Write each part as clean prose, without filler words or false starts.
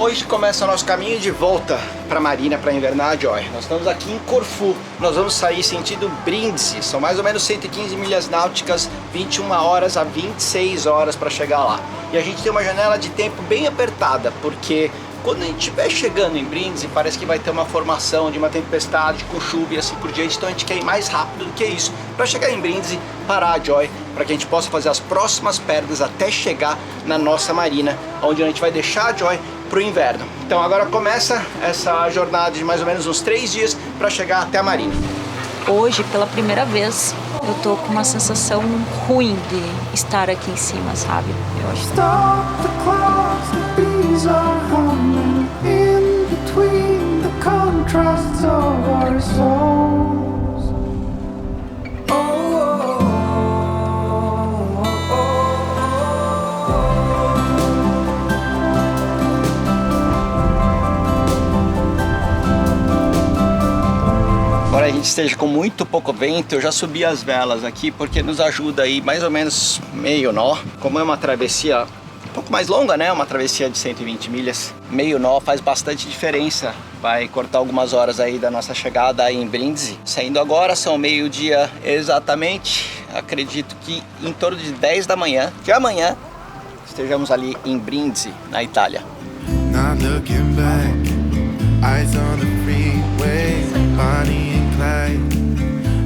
Hoje começa o nosso caminho de volta para a Marina para invernar, Joy. Nós estamos aqui em Corfu. Nós vamos sair sentido Brindisi. São mais ou menos 115 milhas náuticas, 21 horas a 26 horas para chegar lá. E a gente tem uma janela de tempo bem apertada, porque quando a gente estiver chegando em Brindisi, parece que vai ter uma formação de uma tempestade com chuva e assim por diante. Então a gente quer ir mais rápido do que isso para chegar em Brindisi, parar a Joy, para que a gente possa fazer as próximas perdas até chegar na nossa marina, onde a gente vai deixar a Joy para o inverno. Então agora começa essa jornada de mais ou menos uns 3 dias para chegar até a marina. Hoje, pela primeira vez, eu tô com uma sensação ruim de estar aqui em cima, sabe? Eu acho Embora a gente esteja com muito pouco vento, eu já subi as velas aqui porque nos ajuda aí mais ou menos meio nó. Como é uma travessia um pouco mais longa, né? Uma travessia de 120 milhas, meio nó faz bastante diferença. Vai cortar algumas horas aí da nossa chegada aí em Brindisi. Saindo agora, são meio-dia exatamente. Acredito que em torno de 10 da manhã, que amanhã estejamos ali em Brindisi, na Itália. Not looking back, eyes on the freeway, Bonnie and Clyde,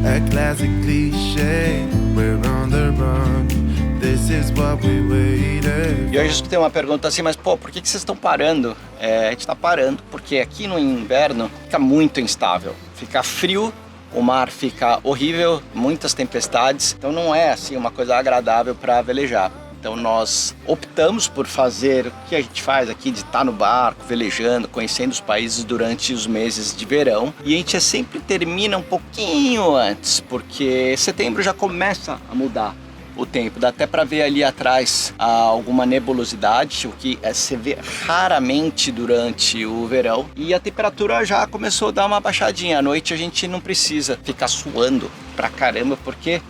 a classic cliché, we're on the run, this is what we waited. E hoje eu escutei uma pergunta assim, mas pô, por que vocês estão parando? A gente está parando porque aqui no inverno fica muito instável, fica frio, o mar fica horrível, muitas tempestades, então não é assim uma coisa agradável para velejar. Então nós optamos por fazer o que a gente faz aqui, de estar no barco, velejando, conhecendo os países durante os meses de verão. E a gente sempre termina um pouquinho antes, porque setembro já começa a mudar o tempo. Dá até para ver ali atrás alguma nebulosidade, o que se vê raramente durante o verão. E a temperatura já começou a dar uma baixadinha. À noite a gente não precisa ficar suando pra caramba, porque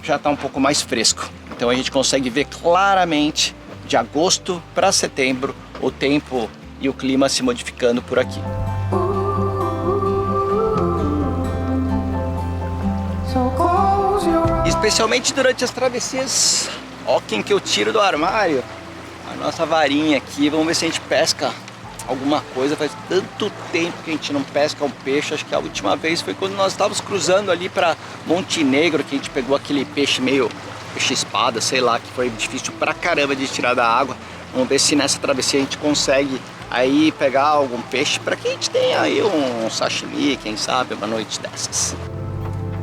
já está um pouco mais fresco. Então a gente consegue ver claramente de agosto para setembro o tempo e o clima se modificando por aqui. Especialmente durante as travessias. Ó quem que eu tiro do armário. A nossa varinha aqui. Vamos ver se a gente pesca alguma coisa. Faz tanto tempo que a gente não pesca um peixe. Acho que a última vez foi quando nós estávamos cruzando ali para Montenegro, que a gente pegou aquele peixe meio peixe-espada, sei lá, que foi difícil pra caramba de tirar da água. Vamos ver se nessa travessia a gente consegue aí pegar algum peixe para que a gente tenha aí um sashimi, quem sabe, uma noite dessas.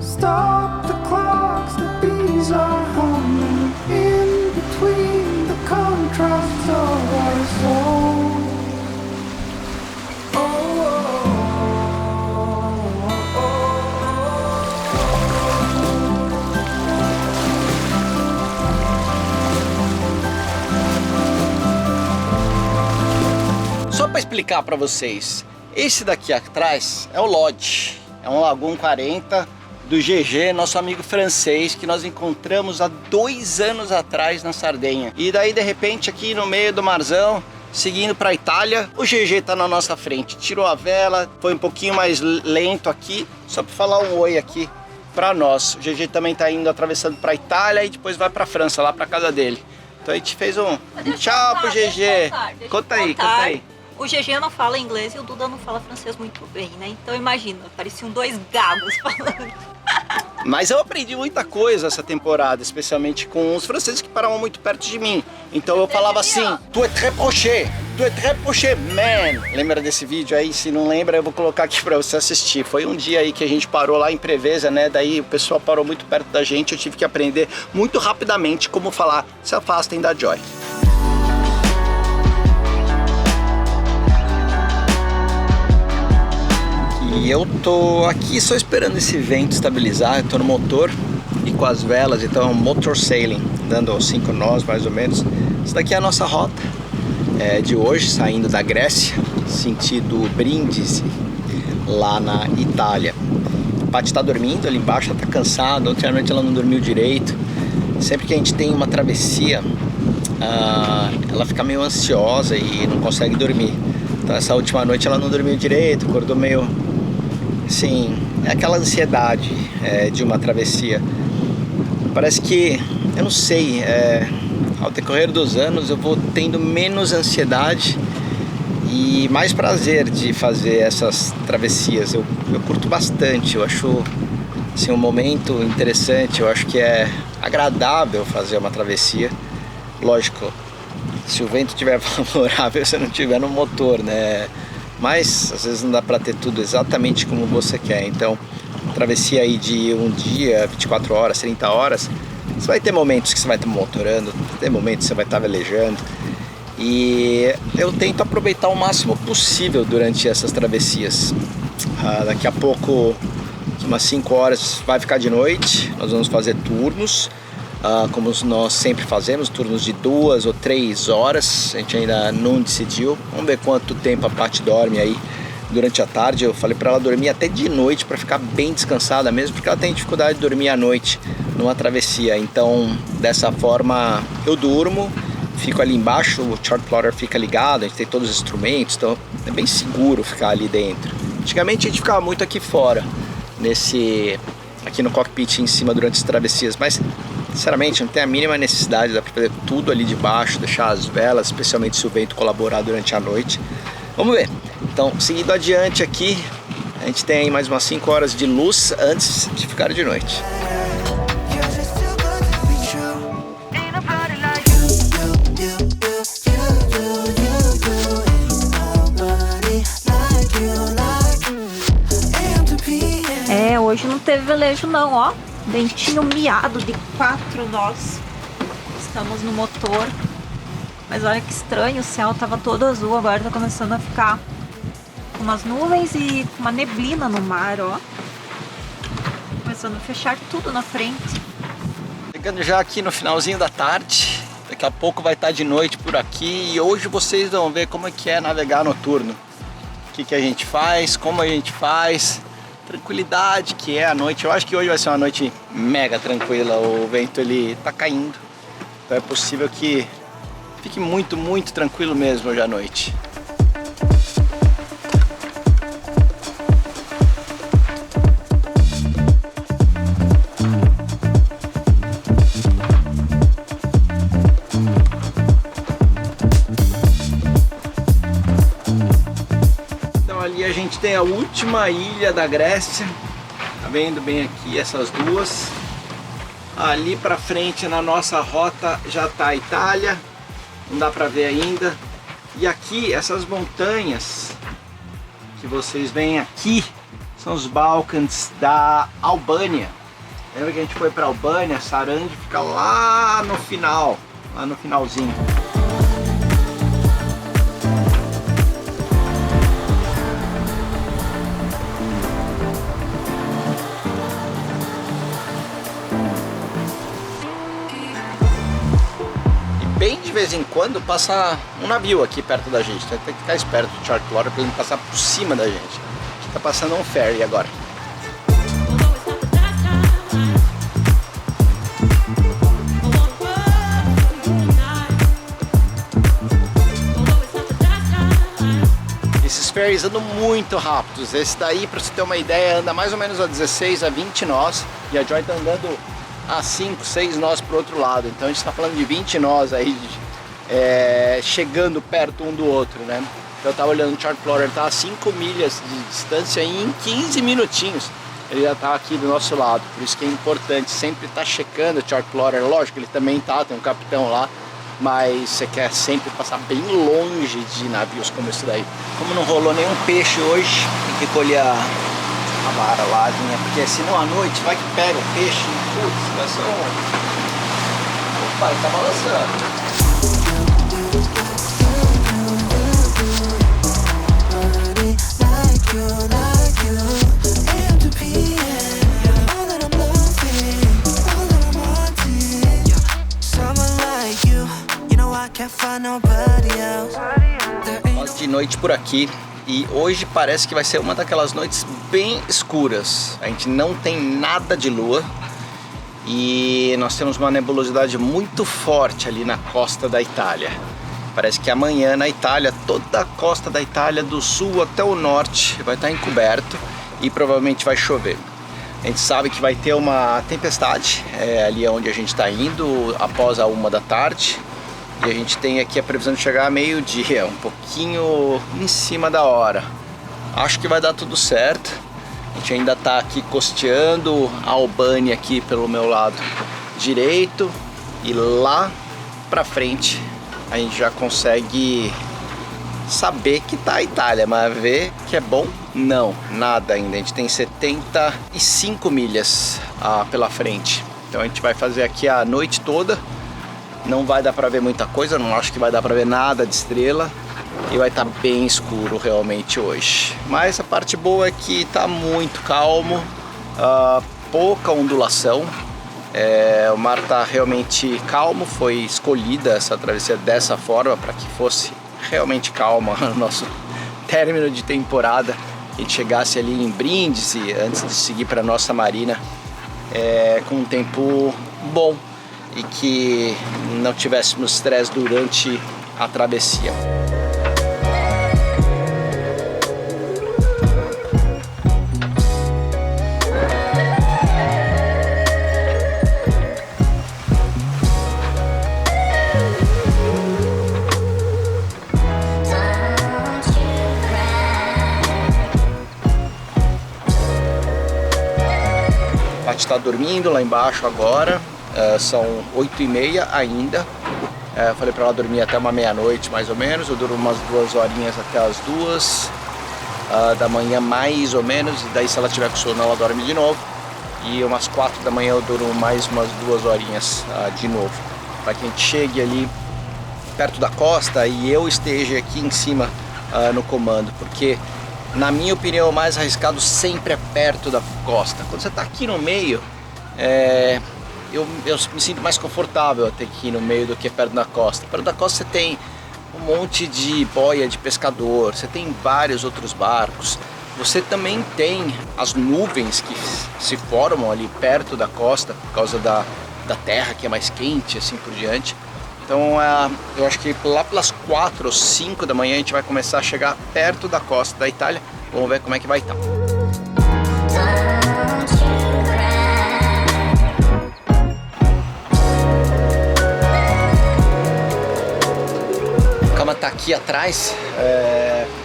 Stop the clocks, the bees are humming in between the contrasts of our souls. Só para explicar para vocês, esse daqui atrás é o Lodge, é um Lagoon 40 do GG, nosso amigo francês, que nós encontramos há 2 anos atrás na Sardenha. E daí de repente aqui no meio do marzão, seguindo para a Itália, o GG está na nossa frente, tirou a vela, foi um pouquinho mais lento aqui, só para falar um oi aqui para nós. O GG também está indo atravessando para a Itália e depois vai para a França, lá para casa dele. Então a gente fez um tchau pro GG. Conta aí. O GG não fala inglês e o Duda não fala francês muito bem, né? Então imagina, pareciam 2 gagos falando. Mas eu aprendi muita coisa essa temporada, especialmente com os franceses que paravam muito perto de mim. Então eu falava assim, tu es très proché, man. Lembra desse vídeo aí? Se não lembra, eu vou colocar aqui pra você assistir. Foi um dia aí que a gente parou lá em Preveza, né? Daí o pessoal parou muito perto da gente, eu tive que aprender muito rapidamente como falar, se afastem da Joy. E eu tô aqui só esperando esse vento estabilizar, eu tô no motor e com as velas, então é um motor sailing, dando 5 nós mais ou menos. Isso daqui é a nossa rota de hoje, saindo da Grécia, sentido Brindisi, lá na Itália. A Paty tá dormindo ali embaixo, ela tá cansada, ontem à noite ela não dormiu direito. Sempre que a gente tem uma travessia ela fica meio ansiosa e não consegue dormir. Então essa última noite ela não dormiu direito, acordou meio... Assim, é aquela ansiedade de uma travessia. Parece que, eu não sei, ao decorrer dos anos eu vou tendo menos ansiedade e mais prazer de fazer essas travessias. Eu curto bastante, eu acho assim, um momento interessante, eu acho que é agradável fazer uma travessia. Lógico, se o vento estiver favorável, se não tiver no motor, né? Mas às vezes não dá para ter tudo exatamente como você quer. Então, travessia aí de um dia, 24 horas, 30 horas, você vai ter momentos que você vai estar motorando, tem momentos que você vai estar velejando. E eu tento aproveitar o máximo possível durante essas travessias. Daqui a pouco, umas 5 horas, vai ficar de noite. Nós vamos fazer turnos, como nós sempre fazemos, turnos de 2 ou 3 horas. A gente ainda não decidiu. Vamos ver quanto tempo a Paty dorme aí durante a tarde. Eu falei para ela dormir até de noite para ficar bem descansada mesmo, porque ela tem dificuldade de dormir à noite numa travessia. Então, dessa forma, eu durmo, fico ali embaixo, o chart plotter fica ligado, a gente tem todos os instrumentos, então é bem seguro ficar ali dentro. Antigamente a gente ficava muito aqui fora, aqui no cockpit em cima durante as travessias, mas sinceramente não tem a mínima necessidade, dá para fazer tudo ali de baixo, deixar as velas, especialmente se o vento colaborar durante a noite. Vamos ver. Então, seguindo adiante aqui, a gente tem mais umas 5 horas de luz antes de ficar de noite. Hoje não teve velejo não, ó. Ventinho miado de 4 nós. Estamos no motor. Mas olha que estranho, o céu tava todo azul, agora tá começando a ficar com umas nuvens e uma neblina no mar, ó. Começando a fechar tudo na frente. Chegando já aqui no finalzinho da tarde. Daqui a pouco vai estar de noite por aqui. E hoje vocês vão ver como é que é navegar noturno. O que a gente faz, como a gente faz. Tranquilidade que é a noite. Eu acho que hoje vai ser uma noite mega tranquila. O vento ele tá caindo, então é possível que fique muito, muito tranquilo mesmo hoje à noite. Ali a gente tem a última ilha da Grécia, tá vendo bem aqui essas duas. Ali pra frente na nossa rota já tá a Itália, não dá pra ver ainda. E aqui essas montanhas que vocês veem aqui são os Balcãs da Albânia. Lembra que a gente foi pra Albânia? Sarandi fica lá no final, lá no finalzinho. Bem de vez em quando passa um navio aqui perto da gente, tem que ficar esperto do chart plotter para ele não passar por cima da gente. Tá passando um ferry agora. Esses ferries andam muito rápidos. Esse daí, para você ter uma ideia, anda mais ou menos a 16 a 20 nós e a Joy tá andando a 5, 6 nós pro outro lado. Então a gente está falando de 20 nós aí, chegando perto um do outro, né? Eu tava olhando o chart plotter, tá a 5 milhas de distância e em 15 minutinhos ele já tá aqui do nosso lado. Por isso que é importante sempre estar checando o chart plotter. Lógico, ele também tá, tem um capitão lá, mas você quer sempre passar bem longe de navios como esse daí. Como não rolou nenhum peixe hoje, tem que colher a vara lá, né? Porque senão à noite vai que pega o peixe e putz, vai ser um... Opa, ele tá balançando. De noite por aqui. E hoje parece que vai ser uma daquelas noites bem escuras. A gente não tem nada de lua. e nós temos uma nebulosidade muito forte ali na costa da Itália. Parece que amanhã na Itália, toda a costa da Itália, do sul até o norte, vai estar encoberto e provavelmente vai chover. A gente sabe que vai ter uma tempestade ali onde a gente está indo após a 1 da tarde. E a gente tem aqui a previsão de chegar a meio-dia, um pouquinho em cima da hora. Acho que vai dar tudo certo. A gente ainda está aqui costeando a Albânia aqui pelo meu lado direito. E lá pra frente a gente já consegue saber que tá a Itália, mas ver que é bom, não, nada ainda. A gente tem 75 milhas pela frente. Então a gente vai fazer aqui a noite toda. Não vai dar para ver muita coisa, não acho que vai dar para ver nada de estrela. E vai estar bem escuro realmente hoje. Mas a parte boa é que tá muito calmo, pouca ondulação. O mar tá realmente calmo, foi escolhida essa travessia dessa forma para que fosse realmente calma no nosso término de temporada. Que a gente chegasse ali em Brindisi antes de seguir para nossa marina com um tempo bom e que não tivéssemos estresse durante a travessia. A gente está dormindo lá embaixo agora, são 8h30 ainda. Falei para ela dormir até uma meia-noite mais ou menos. Eu durmo umas 2 horinhas até as 2 da manhã mais ou menos. E daí se ela tiver com sono ela dorme de novo. E umas 4 da manhã eu durmo mais umas 2 horinhas de novo. Para que a gente chegue ali perto da costa e eu esteja aqui em cima no comando. Porque na minha opinião, o mais arriscado sempre é perto da costa. Quando você está aqui no meio, eu me sinto mais confortável até aqui no meio do que perto da costa. Perto da costa você tem um monte de boia de pescador, você tem vários outros barcos. Você também tem as nuvens que se formam ali perto da costa por causa da terra que é mais quente, assim por diante. Então eu acho que lá pelas 4 ou 5 da manhã a gente vai começar a chegar perto da costa da Itália. Vamos ver como é que vai estar. A cama tá aqui atrás.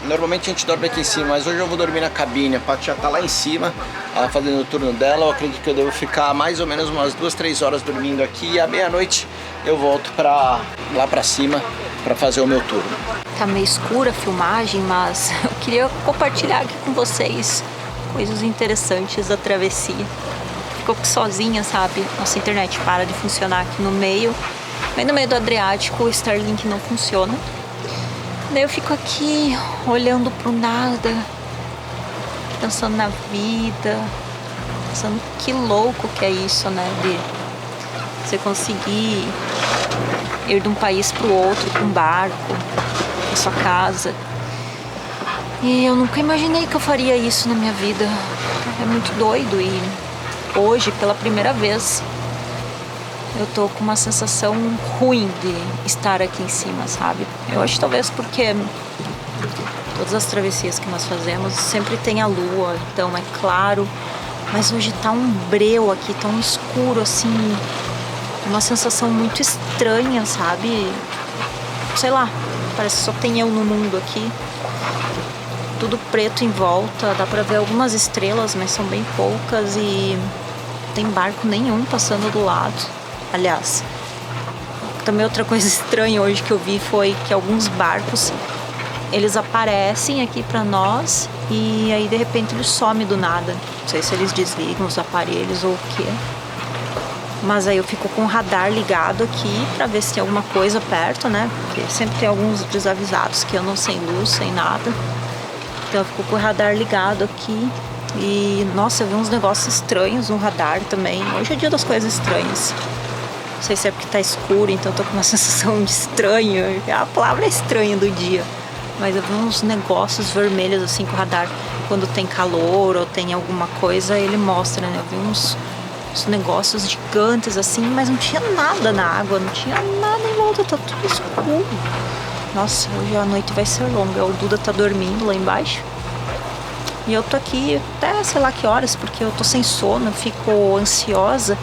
Normalmente a gente dorme aqui em cima, mas hoje eu vou dormir na cabine. A Paty já tá lá em cima, fazendo o turno dela. Eu acredito que eu devo ficar mais ou menos umas 2, 3 horas dormindo aqui. E à meia-noite eu volto lá pra cima para fazer o meu turno. Tá meio escura a filmagem, mas eu queria compartilhar aqui com vocês coisas interessantes da travessia. Ficou aqui sozinha, sabe? Nossa internet para de funcionar aqui no meio. Bem no meio do Adriático, o Starlink não funciona. Daí eu fico aqui olhando pro nada, pensando na vida, pensando que louco que é isso, né? De você conseguir ir de um país pro outro com um barco, com sua casa. E eu nunca imaginei que eu faria isso na minha vida. É muito doido e hoje, pela primeira vez, eu tô com uma sensação ruim de estar aqui em cima, sabe? Eu acho talvez porque todas as travessias que nós fazemos sempre tem a lua, então é claro, mas hoje tá um breu aqui, tá um escuro assim, uma sensação muito estranha, sabe? Sei lá, parece que só tem eu no mundo aqui. Tudo preto em volta, dá pra ver algumas estrelas, mas são bem poucas e não tem barco nenhum passando do lado. Aliás, também outra coisa estranha hoje que eu vi foi que alguns barcos, eles aparecem aqui pra nós e aí de repente eles somem do nada. Não sei se eles desligam os aparelhos ou o quê. Mas aí eu fico com o radar ligado aqui pra ver se tem alguma coisa perto, né? Porque sempre tem alguns desavisados que andam sem luz, sem nada. Então eu fico com o radar ligado aqui. E, nossa, eu vi uns negócios estranhos no radar também. Hoje é dia das coisas estranhas. Não sei se é porque tá escuro, então eu tô com uma sensação de estranho. A palavra é estranha do dia. Mas eu vi uns negócios vermelhos assim com o radar. Quando tem calor ou tem alguma coisa, ele mostra, né? Eu vi uns uns negócios gigantes assim, mas não tinha nada na água, não tinha nada em volta, tá tudo escuro. Nossa, hoje a noite vai ser longa. O Duda tá dormindo lá embaixo. E eu tô aqui até sei lá que horas, porque eu tô sem sono, eu fico ansiosa.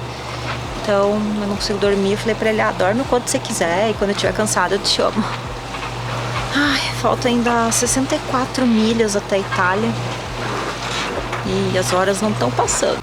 Então eu não consigo dormir. Eu falei pra ele, dorme o quanto você quiser e quando eu estiver cansada eu te chamo. Ai, falta ainda 64 milhas até a Itália. E as horas não estão passando.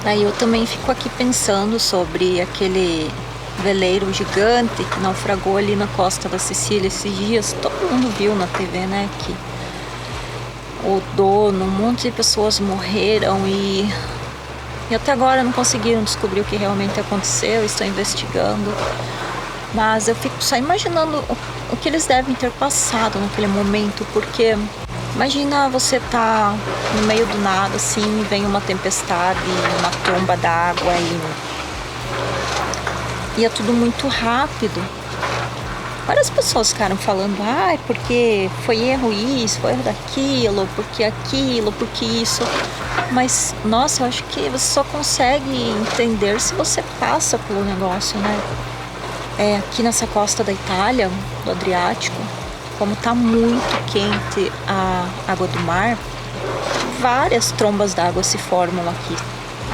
Aí eu também fico aqui pensando sobre aquele veleiro gigante que naufragou ali na costa da Sicília esses dias. Todo mundo viu na TV, né, que o dono, um monte de pessoas morreram e até agora não conseguiram descobrir o que realmente aconteceu, estão investigando. Mas eu fico só imaginando o que eles devem ter passado naquele momento, porque imagina você tá no meio do nada, assim, vem uma tempestade, uma tromba d'água e é tudo muito rápido. Várias pessoas ficaram falando, porque foi erro isso, foi erro daquilo, porque aquilo, porque isso. Mas, nossa, eu acho que você só consegue entender se você passa pelo negócio, né? Aqui nessa costa da Itália, do Adriático, como tá muito quente a água do mar, várias trombas d'água se formam aqui,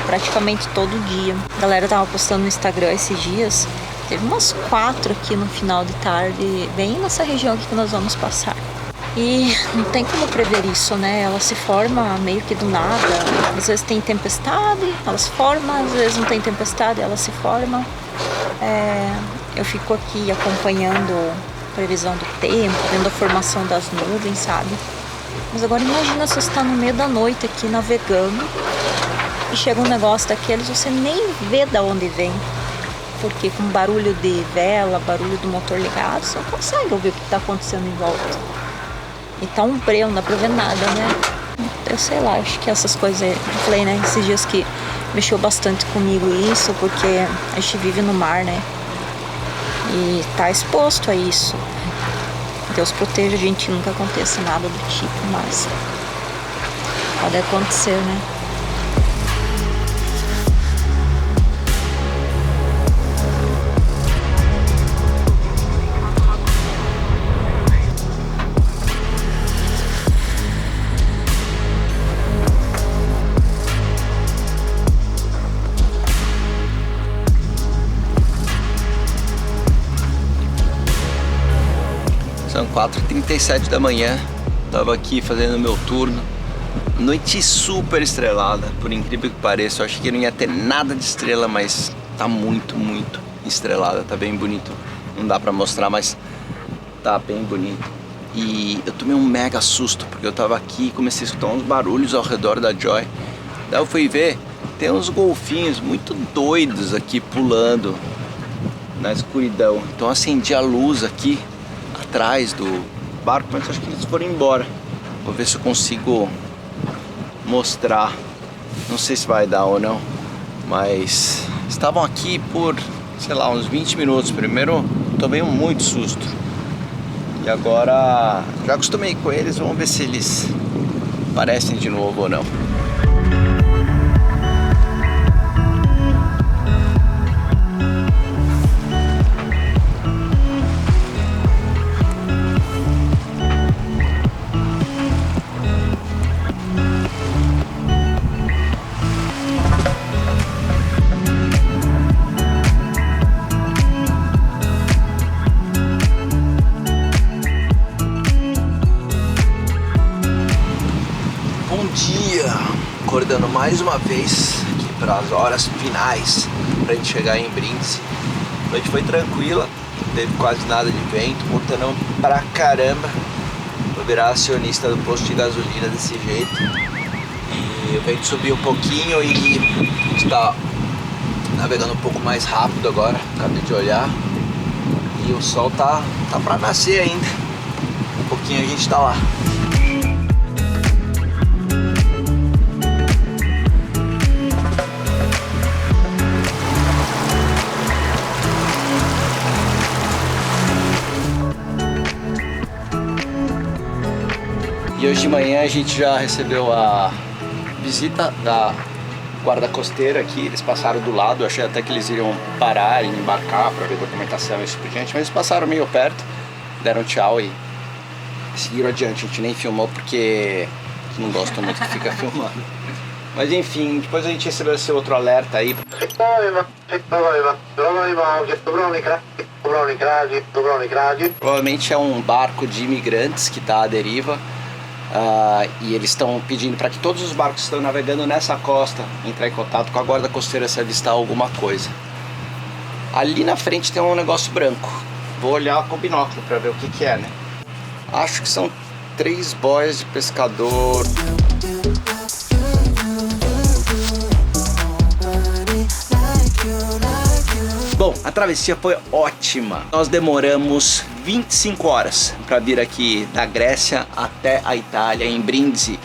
praticamente todo dia. A galera tava postando no Instagram esses dias, teve umas 4 aqui no final de tarde, bem nessa região aqui que nós vamos passar. E não tem como prever isso, né? Ela se forma meio que do nada. Às vezes tem tempestade, ela se forma, às vezes não tem tempestade, ela se forma. Eu fico aqui acompanhando a previsão do tempo, vendo a formação das nuvens, sabe? Mas agora imagina se você está no meio da noite aqui navegando e chega um negócio daqueles, você nem vê da onde vem. Porque com barulho de vela, barulho do motor ligado, você não consegue ouvir o que está acontecendo em volta. E tá um breu, não dá pra ver nada, né? Eu sei lá, acho que essas coisas, eu falei, né, esses dias que mexeu bastante comigo isso, porque a gente vive no mar, né? E tá exposto a isso. Deus proteja a gente, nunca aconteça nada do tipo, mas pode acontecer, né? São 4h37 da manhã, tava aqui fazendo meu turno, noite super estrelada, por incrível que pareça. Eu achei que não ia ter nada de estrela, mas tá muito, muito estrelada, tá bem bonito. Não dá pra mostrar, mas tá bem bonito. E eu tomei um mega susto, porque eu tava aqui e comecei a escutar uns barulhos ao redor da Joy. Daí eu fui ver, tem uns golfinhos muito doidos aqui pulando na escuridão. Então eu acendi a luz aqui atrás do barco, mas acho que eles foram embora. Vou ver se eu consigo mostrar. Não sei se vai dar ou não, mas estavam aqui por, sei lá, uns 20 minutos. Primeiro tomei muito susto e agora já acostumei com eles. Vamos ver se eles aparecem de novo ou não. Acordando mais uma vez aqui para as horas finais para a gente chegar em Brindisi. A noite foi tranquila, não teve quase nada de vento, montanão pra caramba. Vou virar acionista do posto de gasolina desse jeito. E o vento subiu um pouquinho e está navegando um pouco mais rápido agora, acabei de olhar. E o sol tá pra nascer ainda. Um pouquinho a gente tá lá. E hoje de manhã a gente já recebeu a visita da guarda costeira aqui. Eles passaram do lado, eu achei até que eles iriam parar e embarcar para ver documentação e isso por diante, mas eles passaram meio perto, deram tchau e seguiram adiante. A gente nem filmou porque não gosto muito que fica filmando. Mas enfim, depois a gente recebeu esse outro alerta aí. Provavelmente é um barco de imigrantes que está à deriva. E eles estão pedindo para que todos os barcos que estão navegando nessa costa entrar em contato com a guarda costeira se avistar alguma coisa. Ali na frente tem um negócio branco. Vou olhar com o binóculo para ver o que é, né? Acho que são 3 boias de pescador. Bom, a travessia foi ótima. Nós demoramos 25 horas para vir aqui da Grécia até a Itália, em Brindisi.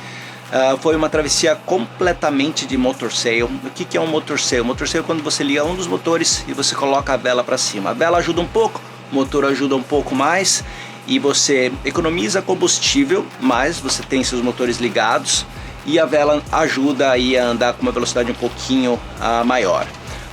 Foi uma travessia completamente de motor sail. O que é um motor sail? Motor sail é quando você liga um dos motores e você coloca a vela para cima. A vela ajuda um pouco, o motor ajuda um pouco mais e você economiza combustível, mas você tem seus motores ligados e a vela ajuda aí a andar com uma velocidade um pouquinho maior.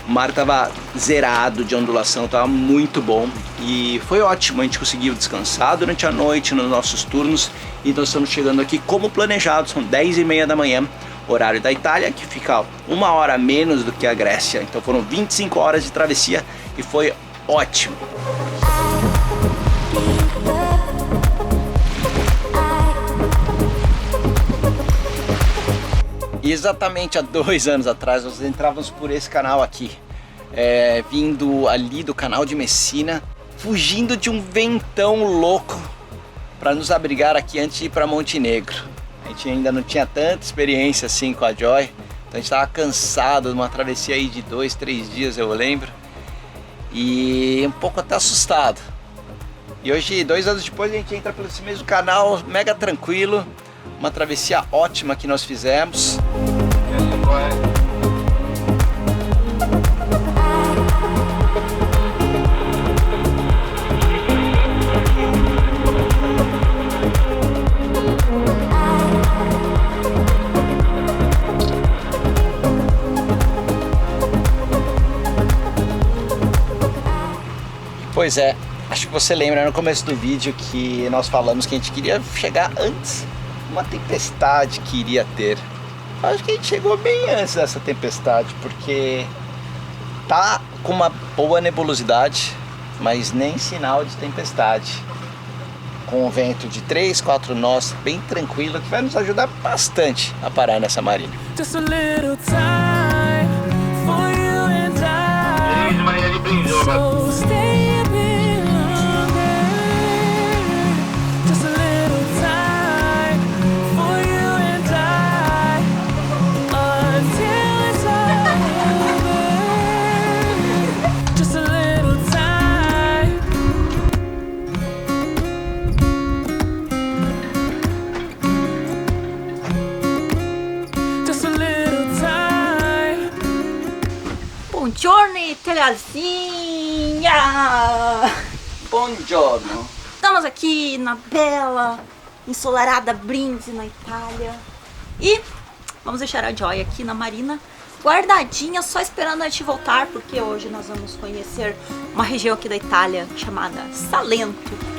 O mar estava zerado de ondulação, estava muito bom e foi ótimo. A gente conseguiu descansar durante a noite nos nossos turnos e nós estamos chegando aqui como planejado. São 10h30 da manhã, horário da Itália, que fica 1 hora a menos do que a Grécia. Então foram 25 horas de travessia e foi ótimo. E exatamente há 2 anos atrás nós entrávamos por esse canal aqui, vindo ali do canal de Messina, fugindo de um ventão louco para nos abrigar aqui antes de ir para Montenegro. A gente ainda não tinha tanta experiência assim com a Joy, então a gente estava cansado de uma travessia aí de 2, 3 dias, eu lembro, e um pouco até assustado. E hoje, 2 anos depois, a gente entra pelo esse mesmo canal, mega tranquilo. Uma travessia ótima que nós fizemos. Pois é, acho que você lembra no começo do vídeo que nós falamos que a gente queria chegar antes uma tempestade que iria ter. Acho que a gente chegou bem antes dessa tempestade, porque tá com uma boa nebulosidade, mas nem sinal de tempestade. Com um vento de 3, 4 nós, bem tranquilo, que vai nos ajudar bastante a parar nessa marina. Buongiorno Italiazinha! Buongiorno! Estamos aqui na bela, ensolarada Brindisi, na Itália. E vamos deixar a Joy aqui na marina, guardadinha, só esperando a gente voltar, porque hoje nós vamos conhecer uma região aqui da Itália chamada Salento.